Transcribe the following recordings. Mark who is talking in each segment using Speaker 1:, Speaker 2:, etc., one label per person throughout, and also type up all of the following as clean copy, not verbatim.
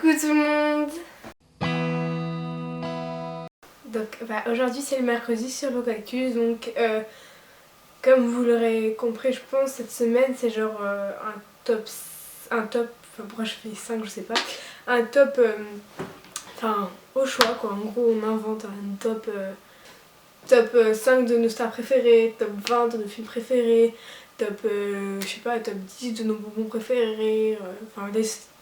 Speaker 1: Coucou tout le monde. Donc aujourd'hui c'est le mercredi sur Locactus, donc comme vous l'aurez compris je pense cette semaine c'est genre enfin pourquoi je fais 5 je sais pas, un top, enfin au choix quoi, en gros on invente un top, top 5 de nos stars préférées, top 20 de nos films préférés, top, je sais pas, top 10 de nos bonbons préférés, enfin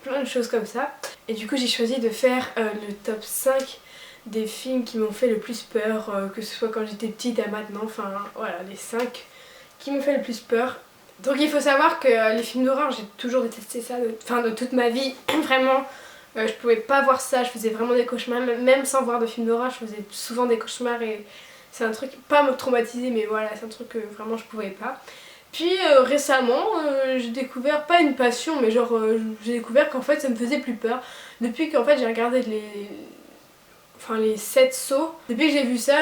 Speaker 1: plein de choses comme ça. Et du coup j'ai choisi de faire le top 5 des films qui m'ont fait le plus peur, que ce soit quand j'étais petite à maintenant, enfin voilà, les 5 qui m'ont fait le plus peur. Donc il faut savoir que les films d'horreur, j'ai toujours détesté ça, de toute ma vie, vraiment. Je pouvais pas voir ça, je faisais vraiment des cauchemars, même sans voir de films d'horreur, je faisais souvent des cauchemars et c'est un truc, pas me traumatiser, mais voilà, c'est un truc que vraiment je pouvais pas. Puis récemment, j'ai découvert, pas une passion, mais genre j'ai découvert qu'en fait ça me faisait plus peur. Depuis qu'en fait j'ai regardé les 7 sauts, depuis que j'ai vu ça,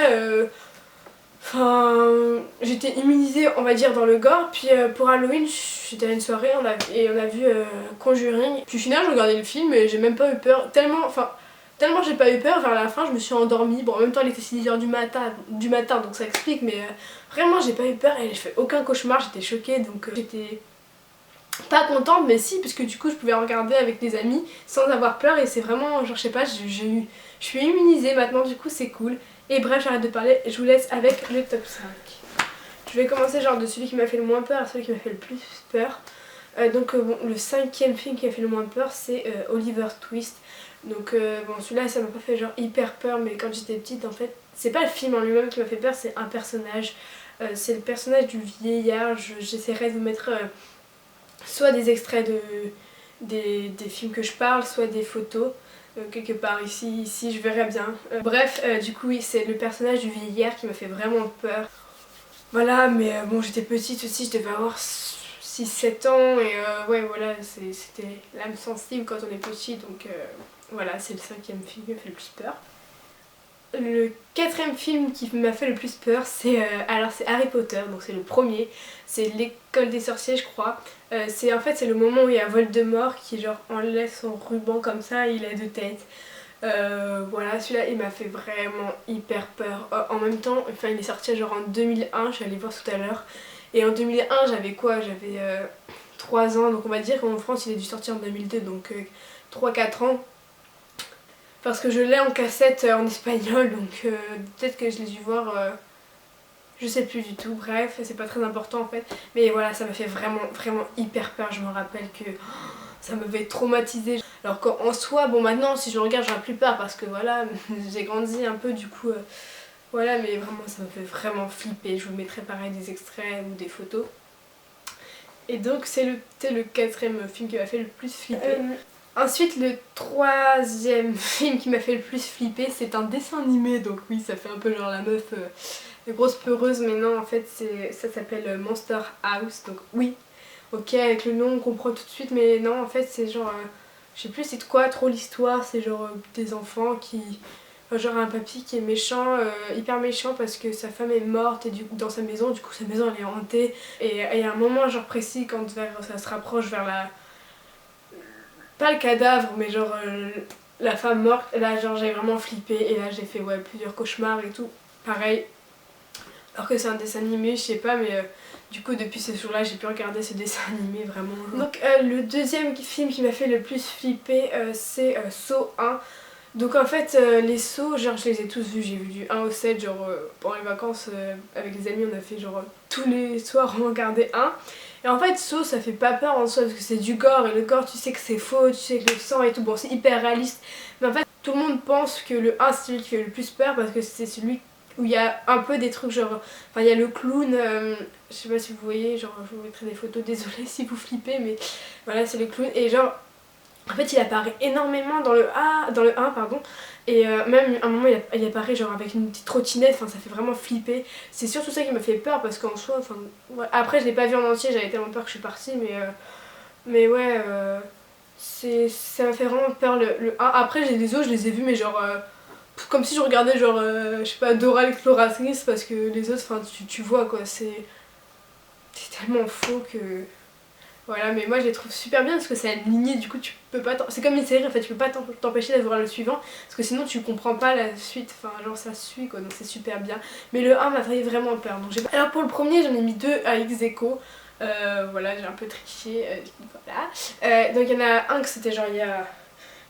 Speaker 1: j'étais immunisée on va dire dans le gore. Puis pour Halloween j'étais à une soirée on a vu Conjuring. Puis au final j'ai regardé le film et j'ai même pas eu peur, tellement j'ai pas eu peur, vers la fin je me suis endormie. Bon en même temps il était 6h du matin donc ça explique, mais vraiment j'ai pas eu peur et j'ai fait aucun cauchemar, j'étais choquée, donc j'étais pas contente, mais si, parce que du coup je pouvais regarder avec des amis sans avoir peur et c'est vraiment genre je sais pas, je suis immunisée maintenant, du coup c'est cool. Et bref, j'arrête de parler, je vous laisse avec le top 5. Je vais commencer genre de celui qui m'a fait le moins peur à celui qui m'a fait le plus peur. Bon, le 5e film qui a fait le moins peur c'est Oliver Twist. Donc bon, celui-là ça m'a pas fait genre hyper peur, mais quand j'étais petite en fait, c'est pas le film en lui-même qui m'a fait peur, c'est un personnage. C'est le personnage du vieillard. J'essaierai de vous mettre soit des extraits des films que je parle, soit des photos. Quelque part ici je verrai bien. Bref, du coup oui, c'est le personnage du vieillard qui m'a fait vraiment peur. Voilà, mais bon j'étais petite aussi, je devais avoir 6-7 ans et ouais voilà, c'était l'âme sensible quand on est petit, donc voilà, c'est le 5e film qui m'a fait le plus peur. Le 4e film qui m'a fait le plus peur, c'est Harry Potter, donc c'est le premier, c'est l'école des sorciers je crois. En fait c'est le moment où il y a Voldemort qui genre enlève son ruban comme ça et il a 2 têtes. Voilà, celui-là il m'a fait vraiment hyper peur. En même temps, enfin il est sorti genre en 2001, je suis allée voir tout à l'heure. Et en 2001 j'avais quoi? J'avais 3 ans, donc on va dire qu'en France il a dû sortir en 2002, donc 3-4 ans. Parce que je l'ai en cassette en espagnol, donc peut-être que je l'ai dû voir, je sais plus du tout, bref, c'est pas très important en fait. Mais voilà, ça m'a fait vraiment hyper peur, je me rappelle que ça m'avait traumatisée. Alors qu'en soi, bon maintenant si je le regarde j'aurais plus peur parce que voilà, j'ai grandi un peu du coup, voilà, mais vraiment ça me fait vraiment flipper. Je vous mettrai pareil des extraits ou des photos. Et donc c'était le 4e film qui m'a fait le plus flipper. Ensuite le 3e film qui m'a fait le plus flipper c'est un dessin animé, donc oui ça fait un peu genre la meuf, la grosse peureuse, mais non en fait ça s'appelle Monster House, donc oui ok avec le nom on comprend tout de suite, mais non en fait c'est genre, je sais plus c'est de quoi trop l'histoire, c'est genre des enfants qui, genre un papy qui est méchant, hyper méchant parce que sa femme est morte et du coup dans sa maison, du coup sa maison elle est hantée et il y a un moment genre précis quand ça se rapproche vers la, pas le cadavre mais genre la femme morte, là genre j'ai vraiment flippé et là j'ai fait ouais plusieurs cauchemars et tout pareil, alors que c'est un dessin animé je sais pas, mais du coup depuis ce jour là j'ai pu regarder ce dessin animé vraiment. Donc le 2e film qui m'a fait le plus flipper c'est Saw 1. Donc en fait les sauts, genre je les ai tous vus, j'ai vu du 1 au 7, genre pendant les vacances avec les amis on a fait genre tous les soirs on regardait un. Et en fait Saw ça fait pas peur en soi parce que c'est du gore et le gore tu sais que c'est faux, tu sais que le sang et tout, bon c'est hyper réaliste. Mais en fait tout le monde pense que le 1 c'est celui qui fait le plus peur parce que c'est celui où il y a un peu des trucs genre, enfin il y a le clown, je sais pas si vous voyez, genre je vous mettrai des photos, désolée si vous flippez mais voilà c'est le clown et genre en fait il apparaît énormément dans le 1 pardon, et même à un moment il apparaît genre avec une petite trottinette, enfin ça fait vraiment flipper. C'est surtout ça qui me fait peur parce qu'en soi, enfin ouais. Après je l'ai pas vu en entier, j'avais tellement peur que je suis partie, mais ouais ça m'a fait vraiment peur le 1. Après j'ai des autres, je les ai vus mais genre comme si je regardais genre je sais pas Dora l'exploratrice, parce que les autres enfin tu vois quoi, c'est tellement faux que Voilà, mais moi je les trouve super bien parce que c'est aligné, du coup tu peux pas c'est comme une série en fait, tu peux pas t'empêcher d'aller voir le suivant parce que sinon tu comprends pas la suite, enfin genre ça suit quoi, donc c'est super bien. Mais le 1 m'a fait vraiment peur, donc j'ai... Alors pour le premier j'en ai mis 2 à ex aequo, voilà j'ai un peu triché, voilà. Donc il y en a un que c'était genre il y a...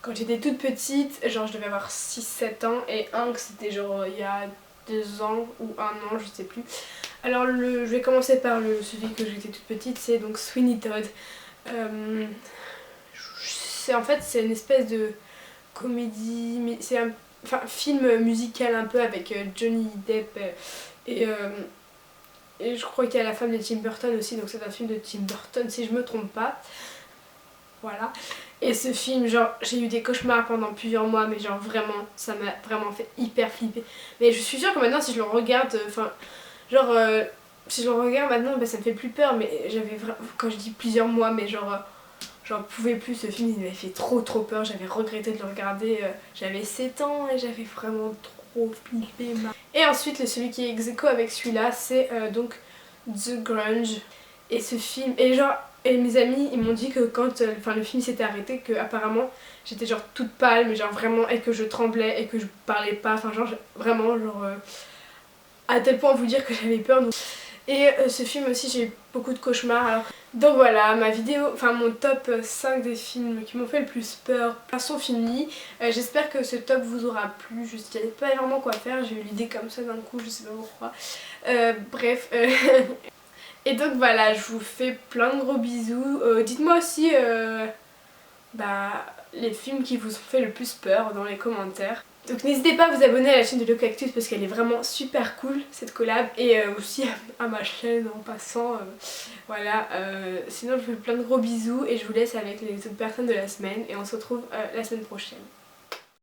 Speaker 1: Quand j'étais toute petite, genre je devais avoir 6-7 ans, et un que c'était genre il y a 2 ans ou 1 an, je sais plus. Alors je vais commencer par celui que j'étais toute petite, c'est donc Sweeney Todd. En fait c'est une espèce de comédie, mais c'est un film musical un peu avec Johnny Depp et je crois qu'il y a la femme de Tim Burton aussi, donc c'est un film de Tim Burton si je me trompe pas. Voilà. Et ce film, genre, j'ai eu des cauchemars pendant plusieurs mois, mais genre vraiment, ça m'a vraiment fait hyper flipper. Mais je suis sûre que maintenant, si je le regarde, si je le regarde maintenant, bah, ça me fait plus peur, mais j'avais vraiment, quand je dis plusieurs mois, mais genre, j'en pouvais plus, ce film, il m'avait fait trop peur, j'avais regretté de le regarder, j'avais 7 ans et j'avais vraiment trop flippé. Et ensuite, celui qui est ex aequo avec celui-là, c'est donc The Grudge. Et ce film, et genre... Et mes amis ils m'ont dit que quand le film s'était arrêté, que apparemment j'étais genre toute pâle, mais genre vraiment, et que je tremblais et que je parlais pas, enfin genre vraiment genre à tel point vous dire que j'avais peur. Donc... Et ce film aussi j'ai eu beaucoup de cauchemars. Alors... Donc voilà, ma vidéo, enfin mon top 5 des films qui m'ont fait le plus peur sont finis. J'espère que ce top vous aura plu, je savais pas vraiment quoi faire, j'ai eu l'idée comme ça d'un coup, je sais pas pourquoi. Bref... Et donc voilà, je vous fais plein de gros bisous. Dites-moi aussi les films qui vous ont fait le plus peur dans les commentaires. Donc n'hésitez pas à vous abonner à la chaîne de Locactus parce qu'elle est vraiment super cool cette collab. Et aussi à ma chaîne en passant. Voilà, sinon je vous fais plein de gros bisous et je vous laisse avec les autres personnes de la semaine. Et on se retrouve la semaine prochaine.